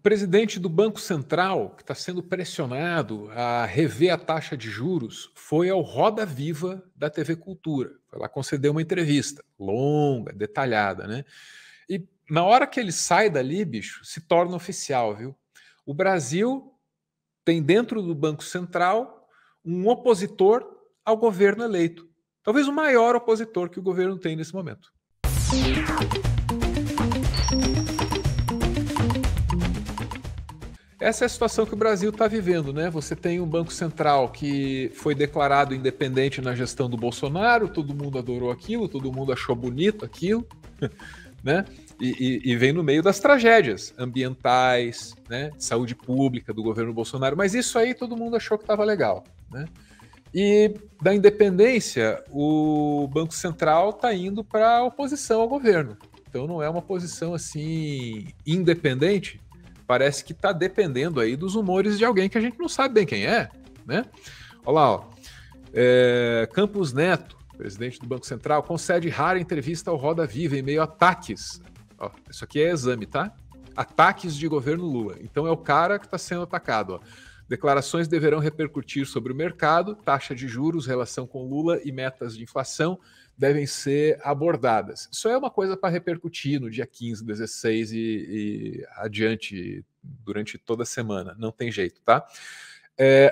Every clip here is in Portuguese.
presidente do Banco Central, que está sendo pressionado a rever a taxa de juros, foi ao Roda Viva da TV Cultura. Foi lá conceder uma entrevista longa, detalhada, né? E na hora que ele sai dali, bicho, se torna oficial, viu? O Brasil tem dentro do Banco Central um opositor ao governo eleito. Talvez o maior opositor que o governo tem nesse momento. Essa é a situação que o Brasil está vivendo, né? Você tem um Banco Central que foi declarado independente na gestão do Bolsonaro, todo mundo adorou aquilo, todo mundo achou bonito aquilo, né? E vem no meio das tragédias ambientais, né? Saúde pública do governo Bolsonaro, mas isso aí todo mundo achou que estava legal, né? E da independência, o Banco Central está indo para a oposição ao governo. Então não é uma posição assim independente, parece que está dependendo aí dos humores de alguém que a gente não sabe bem quem é, né? Olha lá, ó. Campos Neto, presidente do Banco Central, concede rara entrevista ao Roda Viva em meio a ataques. Ó, isso aqui é exame, tá? Ataques de governo Lula. Então é o cara que está sendo atacado, ó. Declarações deverão repercutir sobre o mercado, taxa de juros, relação com Lula e metas de inflação devem ser abordadas. Isso é uma coisa para repercutir no dia 15, 16 e adiante durante toda a semana. Não tem jeito, tá?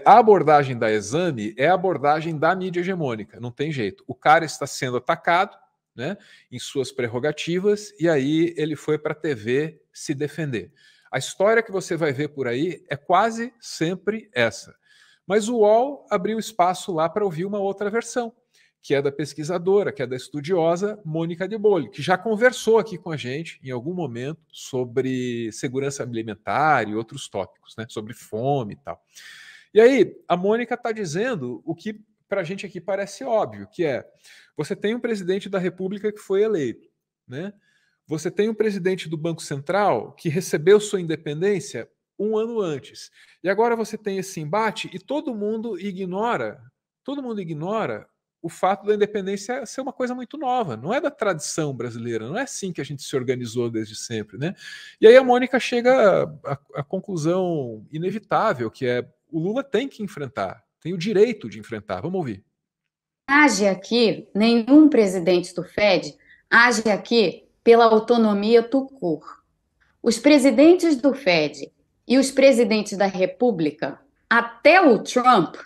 A abordagem da Exame é a abordagem da mídia hegemônica. Não tem jeito. O cara está sendo atacado, né, em suas prerrogativas e aí ele foi para a TV se defender. A história que você vai ver por aí é quase sempre essa. Mas o UOL abriu espaço lá para ouvir uma outra versão, que é da pesquisadora, que é da estudiosa Mônica de Bolle, que já conversou aqui com a gente em algum momento sobre segurança alimentar e outros tópicos, né, sobre fome e tal. E aí, a Mônica está dizendo o que para a gente aqui parece óbvio, que é, você tem um presidente da República que foi eleito, né? Você tem um presidente do Banco Central que recebeu sua independência um ano antes. E agora você tem esse embate e todo mundo ignora o fato da independência ser uma coisa muito nova. Não é da tradição brasileira, não é assim que a gente se organizou desde sempre, né? E aí a Mônica chega à conclusão inevitável, que é o Lula tem que enfrentar, tem o direito de enfrentar. Vamos ouvir. Age aqui, nenhum presidente do Fed age aqui pela autonomia tucur. Os presidentes do Fed e os presidentes da República, até o Trump,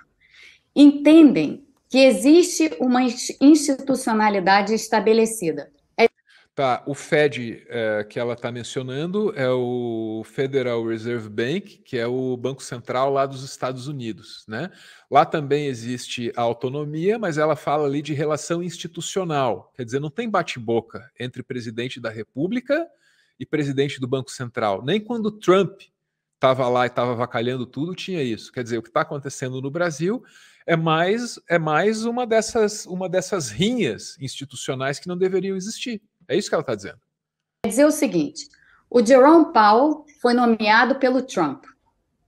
entendem que existe uma institucionalidade estabelecida. Tá, o Fed que ela está mencionando é o Federal Reserve Bank, que é o Banco Central lá dos Estados Unidos, né? Lá também existe a autonomia, mas ela fala ali de relação institucional, quer dizer, não tem bate-boca entre presidente da República e presidente do Banco Central. Nem quando Trump estava lá e estava avacalhando tudo tinha isso. Quer dizer, o que está acontecendo no Brasil é mais uma dessas rinhas institucionais que não deveriam existir. É isso que ela está dizendo. Quer dizer o seguinte, o Jerome Powell foi nomeado pelo Trump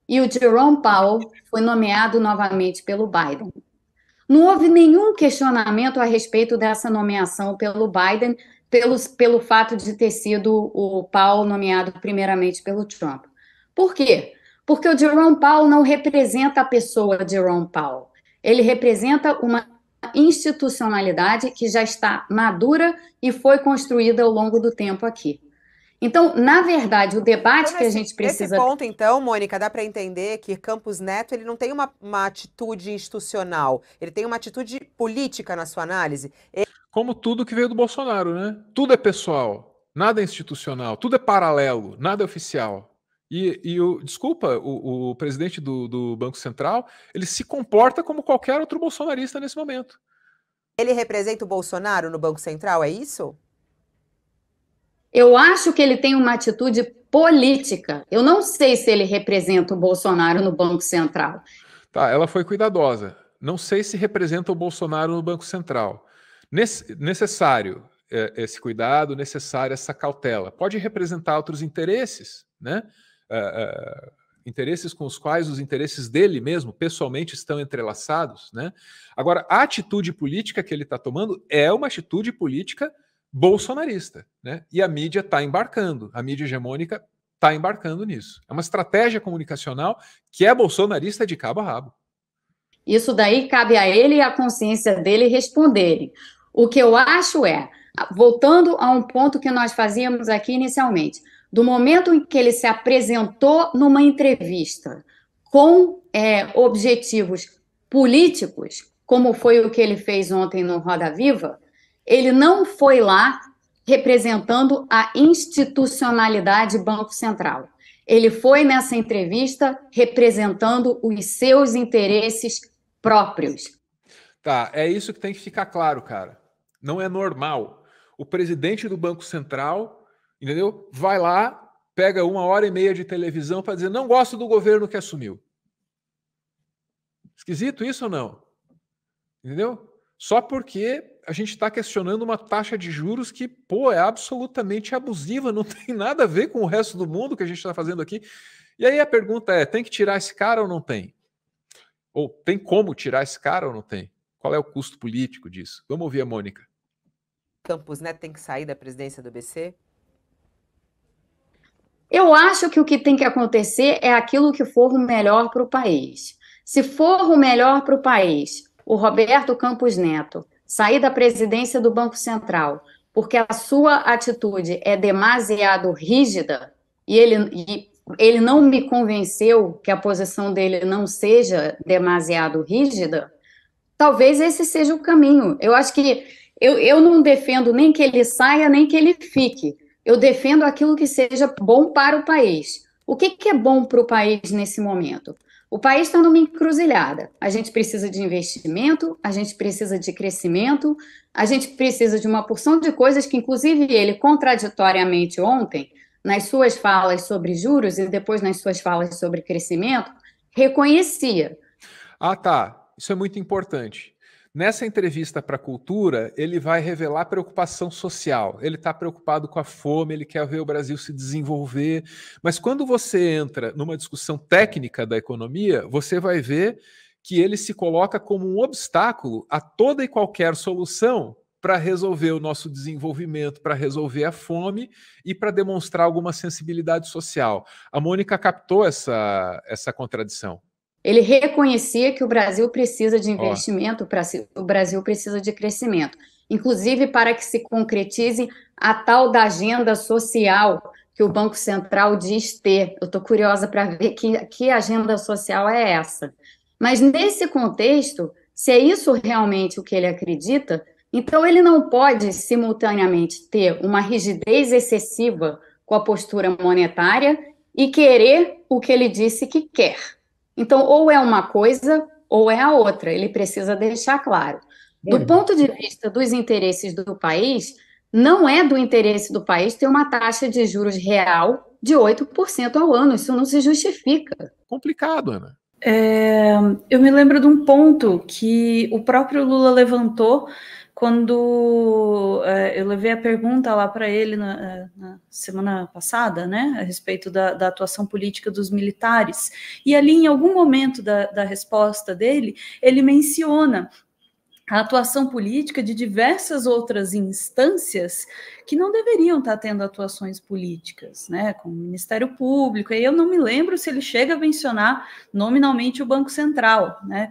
e o Jerome Powell foi nomeado novamente pelo Biden. Não houve nenhum questionamento a respeito dessa nomeação pelo Biden, pelo fato de ter sido o Powell nomeado primeiramente pelo Trump. Por quê? Porque o Jerome Powell não representa a pessoa Jerome Powell. Ele representa uma institucionalidade que já está madura e foi construída ao longo do tempo aqui. Então, na verdade, o debate então, que a gente precisa... Nesse ponto, então, Mônica, dá para entender que Campos Neto ele não tem uma atitude institucional, ele tem uma atitude política na sua análise? Como tudo que veio do Bolsonaro, né? Tudo é pessoal, nada é institucional, tudo é paralelo, nada é oficial. Desculpa, o presidente do Banco Central, ele se comporta como qualquer outro bolsonarista nesse momento. Ele representa o Bolsonaro no Banco Central, é isso? Eu acho que ele tem uma atitude política. Eu não sei se ele representa o Bolsonaro no Banco Central. Tá, ela foi cuidadosa. Não sei se representa o Bolsonaro no Banco Central. Necessário esse cuidado, necessária essa cautela. Pode representar outros interesses, né? Interesses com os quais os interesses dele mesmo, pessoalmente, estão entrelaçados, né? Agora, a atitude política que ele está tomando é uma atitude política bolsonarista, né? E a mídia está embarcando, a mídia hegemônica está embarcando nisso. É uma estratégia comunicacional que é bolsonarista de cabo a rabo. Isso daí cabe a ele e à consciência dele responderem. O que eu acho é, voltando a um ponto que nós fazíamos aqui inicialmente, do momento em que ele se apresentou numa entrevista com objetivos políticos, como foi o que ele fez ontem no Roda Viva, ele não foi lá representando a institucionalidade Banco Central. Ele foi nessa entrevista representando os seus interesses próprios. Tá, é isso que tem que ficar claro, cara. Não é normal. O presidente do Banco Central, entendeu? Vai lá, pega 1h30 de televisão para dizer não gosto do governo que assumiu. Esquisito isso ou não? Entendeu? Só porque a gente está questionando uma taxa de juros que, pô, é absolutamente abusiva, não tem nada a ver com o resto do mundo que a gente está fazendo aqui. E aí a pergunta é, tem que tirar esse cara ou não tem? Ou tem como tirar esse cara ou não tem? Qual é o custo político disso? Vamos ouvir a Mônica. Campos Neto tem que sair da presidência do BC? Eu acho que o que tem que acontecer é aquilo que for o melhor para o país. Se for o melhor para o país, o Roberto Campos Neto sair da presidência do Banco Central, porque a sua atitude é demasiado rígida e ele não me convenceu que a posição dele não seja demasiado rígida, talvez esse seja o caminho. Eu acho que eu não defendo nem que ele saia, nem que ele fique. Eu defendo aquilo que seja bom para o país. O que é bom para o país nesse momento? O país está numa encruzilhada. A gente precisa de investimento, a gente precisa de crescimento, a gente precisa de uma porção de coisas que, inclusive, ele, contraditoriamente ontem, nas suas falas sobre juros e depois nas suas falas sobre crescimento, reconhecia. Ah, tá. Isso é muito importante. Nessa entrevista para a Cultura, ele vai revelar preocupação social. Ele está preocupado com a fome, ele quer ver o Brasil se desenvolver. Mas quando você entra numa discussão técnica da economia, você vai ver que ele se coloca como um obstáculo a toda e qualquer solução para resolver o nosso desenvolvimento, para resolver a fome e para demonstrar alguma sensibilidade social. A Mônica captou essa contradição. Ele reconhecia que o Brasil precisa de investimento, o Brasil precisa de crescimento, inclusive para que se concretize a tal da agenda social que o Banco Central diz ter. Eu estou curiosa para ver que agenda social é essa. Mas nesse contexto, se é isso realmente o que ele acredita, então ele não pode simultaneamente ter uma rigidez excessiva com a postura monetária e querer o que ele disse que quer. Então, ou é uma coisa ou é a outra. Ele precisa deixar claro. Do ponto de vista dos interesses do país, não é do interesse do país ter uma taxa de juros real de 8% ao ano. Isso não se justifica. Complicado, Ana. Eu me lembro de um ponto que o próprio Lula levantou quando eu levei a pergunta lá para ele na semana passada, né, a respeito da atuação política dos militares, e ali em algum momento da resposta dele, ele menciona a atuação política de diversas outras instâncias que não deveriam estar tendo atuações políticas, né, como o Ministério Público, e eu não me lembro se ele chega a mencionar nominalmente o Banco Central, né,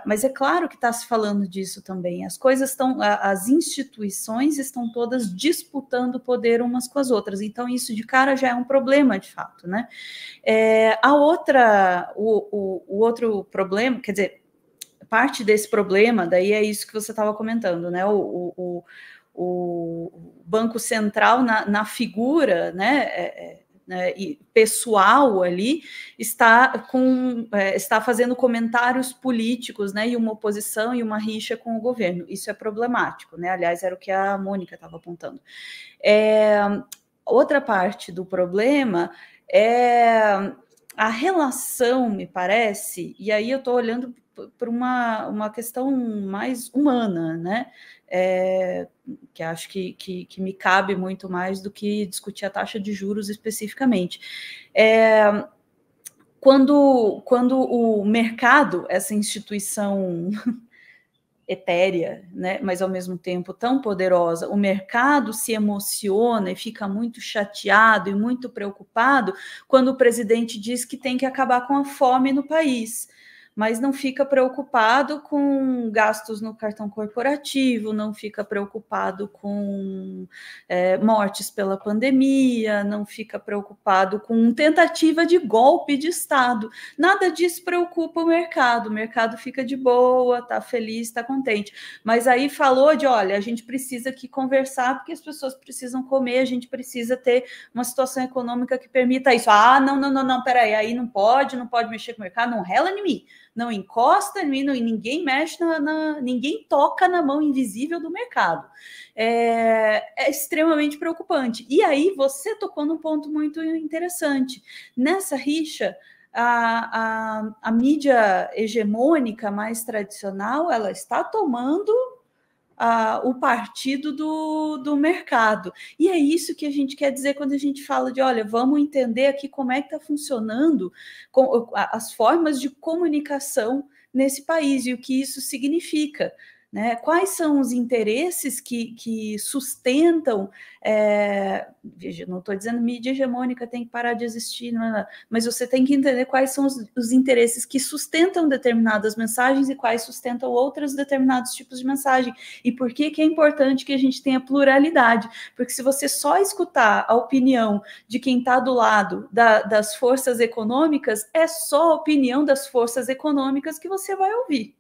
mas é claro que está se falando disso também, as instituições estão todas disputando poder umas com as outras, então isso de cara já é um problema de fato, né. O outro problema, quer dizer, parte desse problema, daí é isso que você estava comentando, né? O Banco Central na figura, e pessoal ali está fazendo comentários políticos, né? E uma oposição e uma rixa com o governo. Isso é problemático, né? Aliás, era o que a Mônica estava apontando. Outra parte do problema é a relação, me parece, e aí eu estou olhando por uma questão mais humana, né? Que acho que me cabe muito mais do que discutir a taxa de juros especificamente. Quando o mercado, essa instituição etérea, né, mas ao mesmo tempo tão poderosa. O mercado se emociona e fica muito chateado e muito preocupado quando o presidente diz que tem que acabar com a fome no país, mas não fica preocupado com gastos no cartão corporativo, não fica preocupado com mortes pela pandemia, não fica preocupado com tentativa de golpe de Estado. Nada disso preocupa o mercado fica de boa, está feliz, está contente. Mas aí falou de, olha, a gente precisa aqui conversar, porque as pessoas precisam comer, a gente precisa ter uma situação econômica que permita isso. Ah, não, peraí, aí não pode mexer com o mercado, não rela em mim. Não encosta em mim, ninguém mexe, ninguém toca na mão invisível do mercado. É extremamente preocupante. E aí você tocou num ponto muito interessante. Nessa rixa, a mídia hegemônica mais tradicional, ela está tomando o partido do mercado. E é isso que a gente quer dizer quando a gente fala de, olha, vamos entender aqui como é que está funcionando as formas de comunicação nesse país e o que isso significa. Né? Quais são os interesses que sustentam... veja, não estou dizendo mídia hegemônica tem que parar de existir, mas você tem que entender quais são os interesses que sustentam determinadas mensagens e quais sustentam outros determinados tipos de mensagem. E por que é importante que a gente tenha pluralidade? Porque se você só escutar a opinião de quem está do lado das forças econômicas, é só a opinião das forças econômicas que você vai ouvir.